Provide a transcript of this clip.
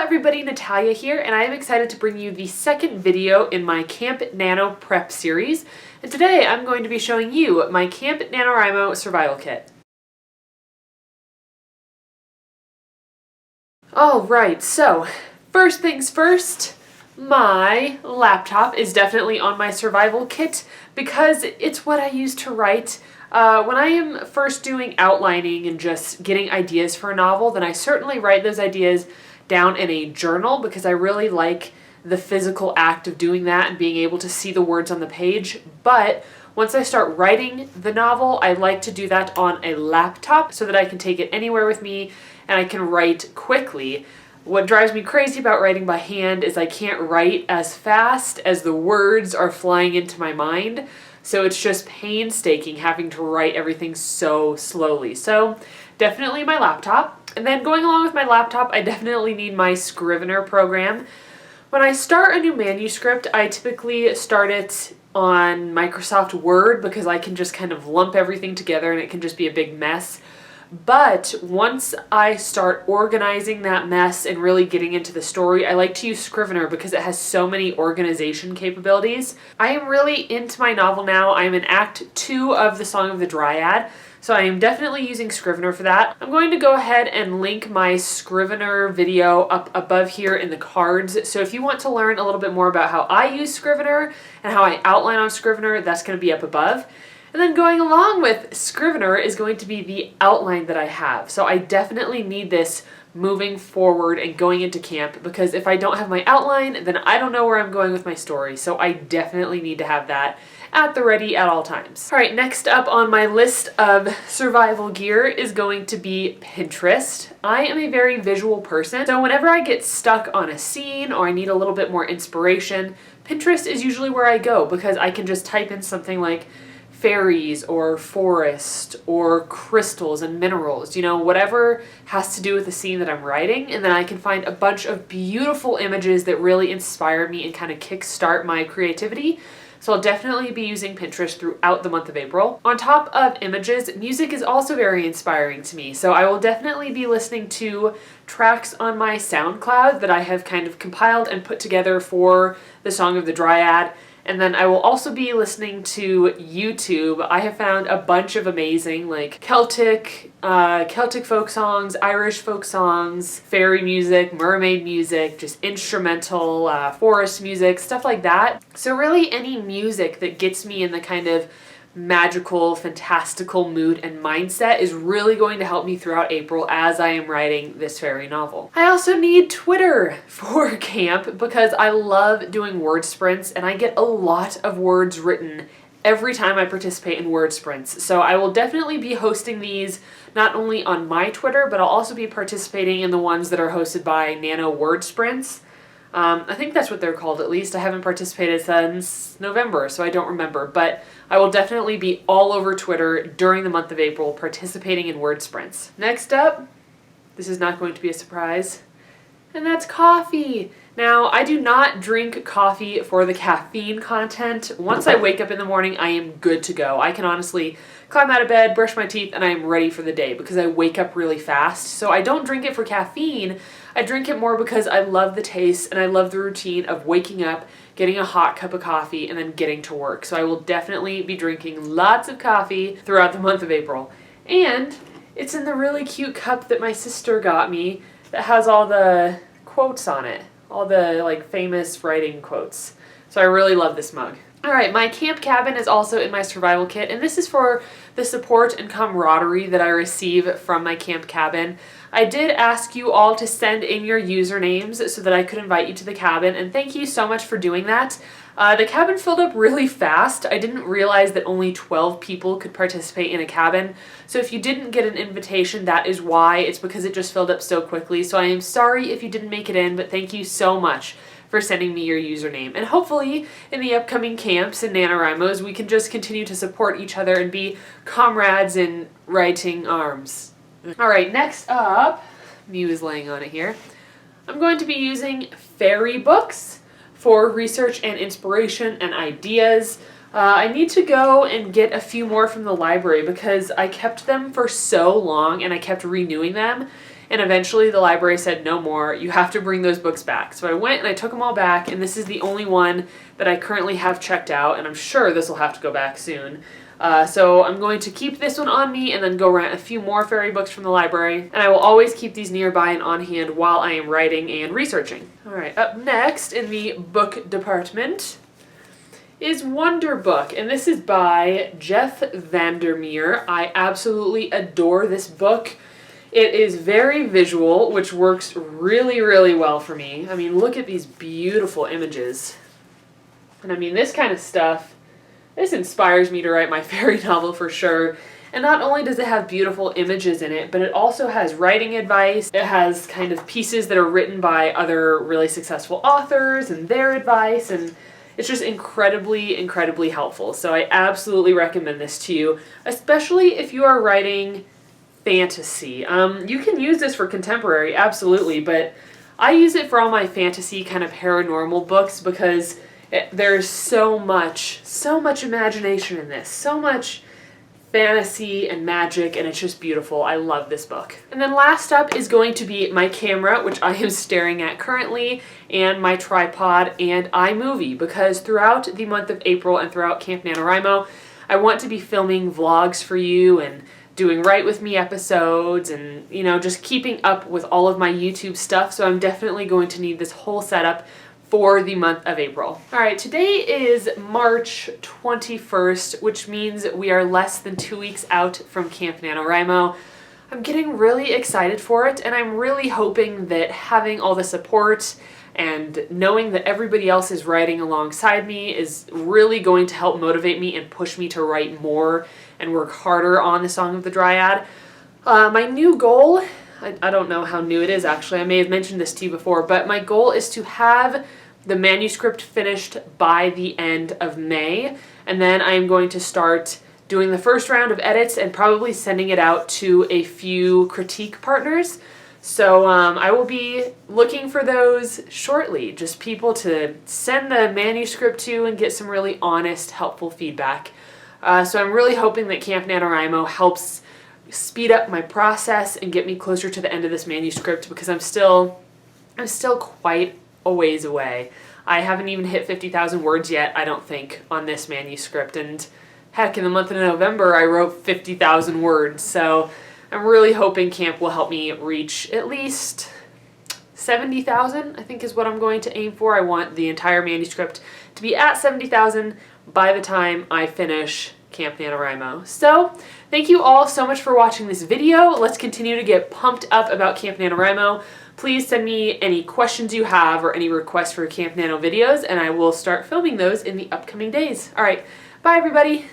everybody, Natalia here, and I am excited to bring you the second video in my Camp Nano prep series. And today I'm going to be showing you my Camp NaNoWriMo survival kit. Alright, so first things first, my laptop is definitely on my survival kit because it's what I use to write. When I am first doing outlining and just getting ideas for a novel, then I certainly write those ideas down in a journal because I really like the physical act of doing that and being able to see the words on the page. But once I start writing the novel, I like to do that on a laptop so that I can take it anywhere with me and I can write quickly. What drives me crazy about writing by hand is I can't write as fast as the words are flying into my mind. So it's just painstaking having to write everything so slowly. So definitely my laptop. And then going along with my laptop, I definitely need my Scrivener program. When I start a new manuscript, I typically start it on Microsoft Word because I can just kind of lump everything together and it can just be a big mess. But once I start organizing that mess and really getting into the story, I like to use Scrivener because it has so many organization capabilities. I am really into my novel now. I'm in Act 2 of The Song of the Dryad, so I am definitely using Scrivener for that. I'm going to go ahead and link my Scrivener video up above here in the cards. So if you want to learn a little bit more about how I use Scrivener and how I outline on Scrivener, that's going to be up above. And then going along with Scrivener is going to be the outline that I have. So I definitely need this moving forward and going into camp because if I don't have my outline, then I don't know where I'm going with my story. So I definitely need to have that at the ready at all times. All right, next up on my list of survival gear is going to be Pinterest. I am a very visual person, so whenever I get stuck on a scene or I need a little bit more inspiration, Pinterest is usually where I go because I can just type in something like fairies or forest or crystals and minerals, you know, whatever has to do with the scene that I'm writing, and then I can find a bunch of beautiful images that really inspire me and kind of kickstart my creativity. So I'll definitely be using Pinterest throughout the month of April. On top of images, music is also very inspiring to me. So I will definitely be listening to tracks on my SoundCloud that I have kind of compiled and put together for The Song of the Dryad. And then I will also be listening to YouTube. I have found a bunch of amazing like Celtic folk songs, Irish folk songs, fairy music, mermaid music, just instrumental, forest music, stuff like that. So really any music that gets me in the kind of magical, fantastical mood and mindset is really going to help me throughout April as I am writing this fairy novel. I also need Twitter for camp because I love doing word sprints and I get a lot of words written every time I participate in word sprints. So I will definitely be hosting these not only on my Twitter, but I'll also be participating in the ones that are hosted by Nano Word Sprints. I think that's what they're called at least. I haven't participated since November, so I don't remember. But I will definitely be all over Twitter during the month of April participating in word sprints. Next up, this is not going to be a surprise, and that's coffee. Now, I do not drink coffee for the caffeine content. Once I wake up in the morning, I am good to go. I can honestly climb out of bed, brush my teeth, and I am ready for the day because I wake up really fast. So I don't drink it for caffeine. I drink it more because I love the taste and I love the routine of waking up, getting a hot cup of coffee, and then getting to work. So I will definitely be drinking lots of coffee throughout the month of April. And it's in the really cute cup that my sister got me that has all the quotes on it. All the like famous writing quotes. So I really love this mug. Alright, my camp cabin is also in my survival kit, and this is for the support and camaraderie that I receive from my camp cabin. I did ask you all to send in your usernames so that I could invite you to the cabin, and thank you so much for doing that. The cabin filled up really fast. I didn't realize that only 12 people could participate in a cabin. So if you didn't get an invitation, that is why. It's because it just filled up so quickly. So I am sorry if you didn't make it in, but thank you so much for sending me your username. And hopefully in the upcoming camps and NaNoWriMos, we can just continue to support each other and be comrades in writing arms. All right, next up, Mew is laying on it here. I'm going to be using fairy books for research and inspiration and ideas. I need to go and get a few more from the library because I kept them for so long and I kept renewing them. and eventually the library said no more, you have to bring those books back. So I went and I took them all back, and this is the only one that I currently have checked out, and I'm sure this will have to go back soon. So I'm going to keep this one on me and then go rent a few more fairy books from the library, and I will always keep these nearby and on hand while I am writing and researching. Alright, up next in the book department is Wonder Book, and this is by Jeff Vandermeer. I absolutely adore this book. It is very visual, which works really, really well for me. I mean, look at these beautiful images. And I mean, this kind of stuff, this inspires me to write my fairy novel for sure. And not only does it have beautiful images in it, but it also has writing advice. It has kind of pieces that are written by other really successful authors and their advice, and it's just incredibly, incredibly helpful. So I absolutely recommend this to you, especially if you are writing fantasy. You can use this for contemporary, absolutely, but I use it for all my fantasy kind of paranormal books because there's so much imagination in this, so much fantasy and magic, and it's just beautiful. I love this book. And then last up is going to be my camera, which I am staring at currently, and my tripod and iMovie, because throughout the month of April and throughout Camp NaNoWriMo, I want to be filming vlogs for you and doing Write With Me episodes and, you know, just keeping up with all of my YouTube stuff, so I'm definitely going to need this whole setup for the month of April. Alright, today is March 21st, which means we are less than 2 weeks out from Camp NaNoWriMo. I'm getting really excited for it, and I'm really hoping that having all the support and knowing that everybody else is writing alongside me is really going to help motivate me and push me to write more and work harder on the Song of the Dryad. My new goal, I don't know how new it is actually, I may have mentioned this to you before, but my goal is to have the manuscript finished by the end of May, and then I'm going to start doing the first round of edits and probably sending it out to a few critique partners. So I will be looking for those shortly, just people to send the manuscript to and get some really honest, helpful feedback. So I'm really hoping that Camp NaNoWriMo helps speed up my process and get me closer to the end of this manuscript, because I'm still quite a ways away. I haven't even hit 50,000 words yet, I don't think, on this manuscript, and heck, in the month of November I wrote 50,000 words, so I'm really hoping Camp will help me reach at least 70,000, I think is what I'm going to aim for. I want the entire manuscript to be at 70,000 by the time I finish Camp NaNoWriMo. So, thank you all so much for watching this video. Let's continue to get pumped up about Camp NaNoWriMo. Please send me any questions you have or any requests for Camp Nano videos, and I will start filming those in the upcoming days. Alright, bye everybody!